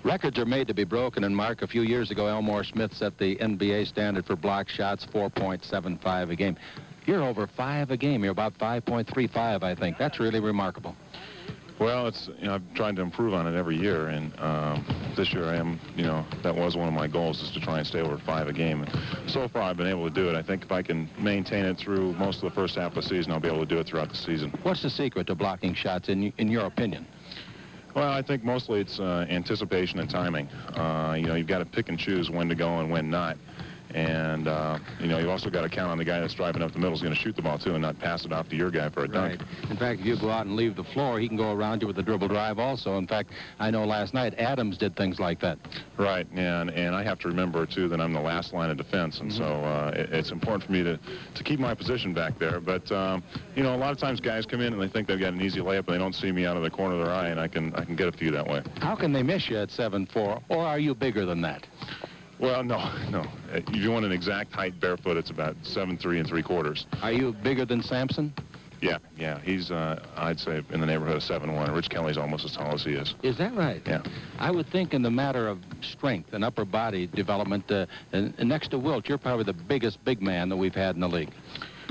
Records are made to be broken, and Mark, a few years ago, Elmore Smith set the NBA standard for block shots, 4.75 a game. You're over 5 a game. You're about 5.35, I think. That's really remarkable. Well, it's, I've tried to improve on it every year, and this year I am, that was one of my goals, is to try and stay over 5 a game. And so far I've been able to do it. I think if I can maintain it through most of the first half of the season, I'll be able to do it throughout the season. What's the secret to blocking shots, in your opinion? Well, I think mostly it's anticipation and timing. You've got to pick and choose when to go and when not. And, you've also got to count on the guy that's driving up the middle is going to shoot the ball, too, and not pass it off to your guy for a dunk. Right. In fact, if you go out and leave the floor, he can go around you with a dribble drive also. In fact, I know last night Adams did things like that. Right, and I have to remember, too, that I'm the last line of defense, and so it's important for me to keep my position back there. But, a lot of times guys come in and they think they've got an easy layup, and they don't see me out of the corner of their eye, and I can get a few that way. How can they miss you at 7'4", or are you bigger than that? Well, no. If you want an exact height barefoot, it's about 7'3 3/4. Are you bigger than Sampson? Yeah. He's, I'd say, in the neighborhood of 7'1". Rich Kelly's almost as tall as he is. Is that right? Yeah. I would think in the matter of strength and upper body development, and next to Wilt, you're probably the biggest big man that we've had in the league.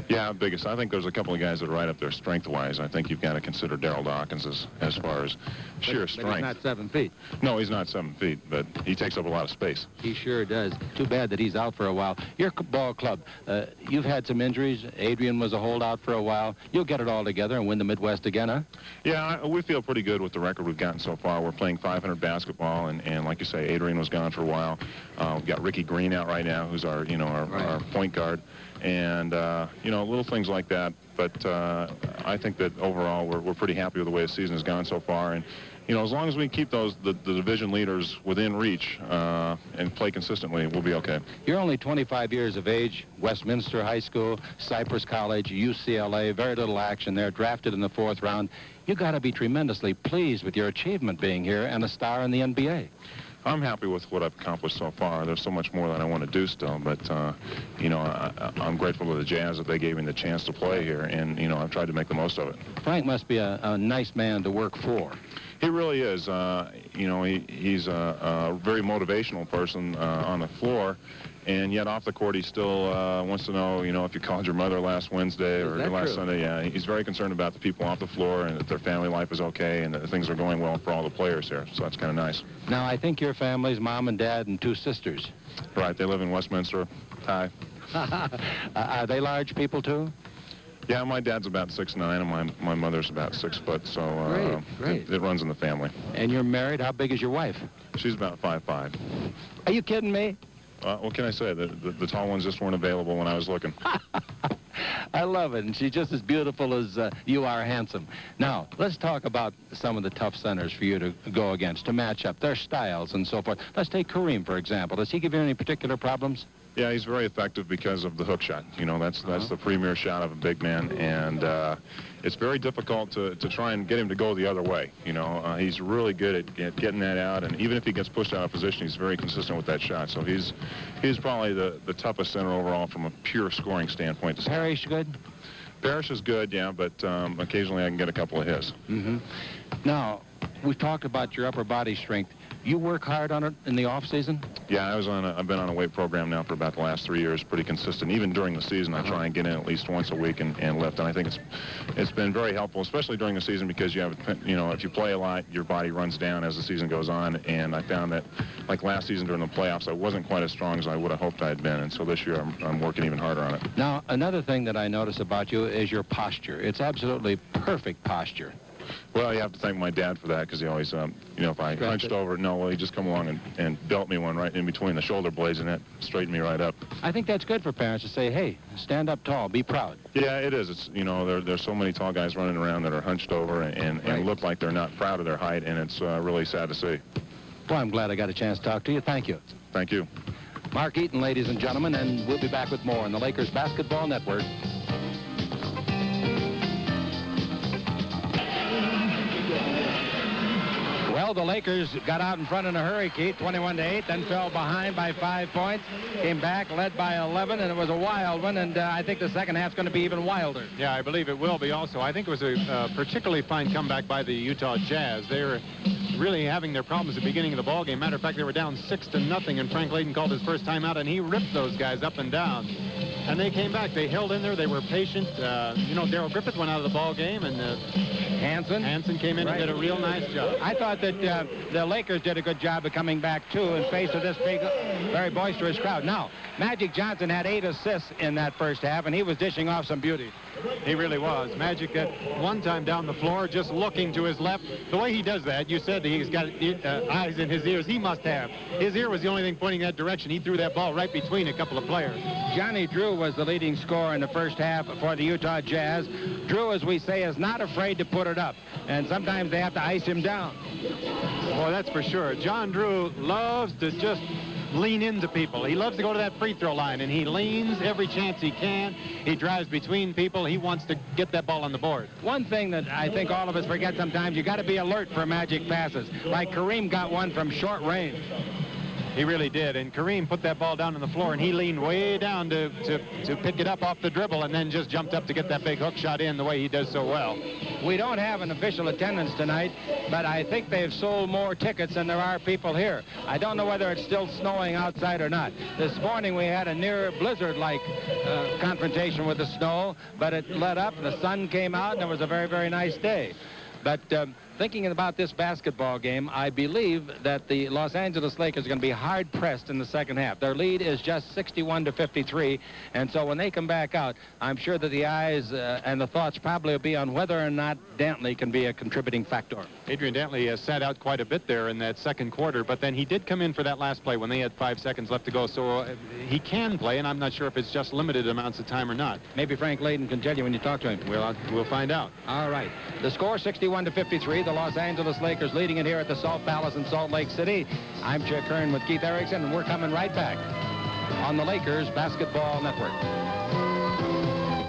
Yeah, biggest. I think there's a couple of guys that are right up there strength-wise. I think you've got to consider Darryl Dawkins as far as sheer strength. But he's not 7 feet. No, he's not 7 feet, but he takes up a lot of space. He sure does. Too bad that he's out for a while. Your ball club, you've had some injuries. Adrian was a holdout for a while. You'll get it all together and win the Midwest again, huh? Yeah, we feel pretty good with the record we've gotten so far. We're playing .500 basketball, and like you say, Adrian was gone for a while. We've got Ricky Green out right now, who's our point guard. And, little things like that. But I think that overall we're pretty happy with the way the season has gone so far. And, as long as we keep the division leaders within reach and play consistently, we'll be okay. You're only 25 years of age, Westminster High School, Cypress College, UCLA, very little action there, drafted in the 4th round. You got to be tremendously pleased with your achievement being here and a star in the NBA. I'm happy with what I've accomplished so far. There's so much more that I want to do still, but, I'm grateful to the Jazz that they gave me the chance to play here, and, I've tried to make the most of it. Frank must be a nice man to work for. He really is. He's a very motivational person on the floor, and yet off the court he still wants to know, if you called your mother last Wednesday or last Sunday. Yeah, he's very concerned about the people off the floor and that their family life is okay and that things are going well for all the players here, so that's kind of nice. Now, I think your family's mom and dad and 2 sisters. Right, they live in Westminster. Hi. Are they large people, too? Yeah, my dad's about 6'9", and my mother's about 6 foot, so great. It runs in the family. And you're married? How big is your wife? She's about 5'5". Are you kidding me? What can I say? The tall ones just weren't available when I was looking. I love it, and she's just as beautiful as you are handsome. Now, let's talk about some of the tough centers for you to go against, to match up, their styles and so forth. Let's take Kareem, for example. Does he give you any particular problems? Yeah, he's very effective because of the hook shot. That's the premier shot of a big man, and it's very difficult to try and get him to go the other way. He's really good at getting that out, and even if he gets pushed out of position, he's very consistent with that shot. So he's probably the toughest center overall from a pure scoring standpoint. Parrish good? Parrish is good, yeah, but occasionally I can get a couple of his. Now, we've talked about your upper body strength. You work hard on it in the off season? Yeah, I've been on a weight program now for about the last 3 years, pretty consistent. Even during the season, I try and get in at least once a week and lift. And I think it's been very helpful, especially during the season, because you have, if you play a lot, your body runs down as the season goes on. And I found that, like last season during the playoffs, I wasn't quite as strong as I would have hoped I had been. And so this year, I'm working even harder on it. Now, another thing that I notice about you is your posture. It's absolutely perfect posture. Well, you have to thank my dad for that, because he always, if I hunched over, he'd just come along and belt me one right in between the shoulder blades, and that straightened me right up. I think that's good for parents to say, hey, stand up tall, be proud. Yeah, it is. It's, there's so many tall guys running around that are hunched over and look like they're not proud of their height, and it's really sad to see. Well, I'm glad I got a chance to talk to you. Thank you. Thank you. Mark Eaton, ladies and gentlemen, and we'll be back with more on the Lakers Basketball Network. Well, the Lakers got out in front in a hurry, Keith, 21-8, then fell behind by 5 points, came back, led by 11, and it was a wild one, and I think the second half's going to be even wilder. Yeah, I believe it will be also. I think it was a particularly fine comeback by the Utah Jazz. They were really having their problems at the beginning of the ball game. Matter of fact, they were down 6-0, and Frank Layden called his first timeout, and he ripped those guys up and down. And they came back. They held in there. They were patient. You know, Darrell Griffith went out of the ball game, and Hansen came in and did a real nice job. I thought that the Lakers did a good job of coming back, too, in face of this big, very boisterous crowd. Now, Magic Johnson had 8 assists in that first half, and he was dishing off some beauty. He really was. Magic at one time down the floor, just looking to his left. The way he does that, you said that he's got eyes in his ears. He must have. His ear was the only thing pointing that direction. He threw that ball right between a couple of players. Johnny Drew was the leading scorer in the first half for the Utah Jazz. Drew, as we say, is not afraid to put it up, and sometimes they have to ice him down. Well, that's for sure. John Drew loves to just lean into people. He loves to go to that free throw line, and he leans every chance he can. He drives between people. He wants to get that ball on the board. One thing that I think all of us forget sometimes, you got to be alert for Magic passes. Like Kareem got one from short range. He really did, and Kareem put that ball down on the floor, and he leaned way down to pick it up off the dribble, and then just jumped up to get that big hook shot in the way he does so well. We don't have an official attendance tonight, but I think they've sold more tickets than there are people here. I don't know whether it's still snowing outside or not. This morning we had a near blizzard-like confrontation with the snow, but it let up, and the sun came out, and it was a very, very nice day. But thinking about this basketball game, I believe that the Los Angeles Lakers are going to be hard-pressed in the second half. Their lead is just 61-53, and so when they come back out, I'm sure that the eyes and the thoughts probably will be on whether or not Dantley can be a contributing factor. Adrian Dantley sat out quite a bit there in that second quarter, but then he did come in for that last play when they had 5 seconds left to go, so he can play, and I'm not sure if it's just limited amounts of time or not. Maybe Frank Layden can tell you when you talk to him. We'll find out. All right. The score, 61-53. The Los Angeles Lakers leading it here at the Salt Palace in Salt Lake City. I'm Chick Hearn with Keith Erickson, and we're coming right back on the Lakers Basketball Network.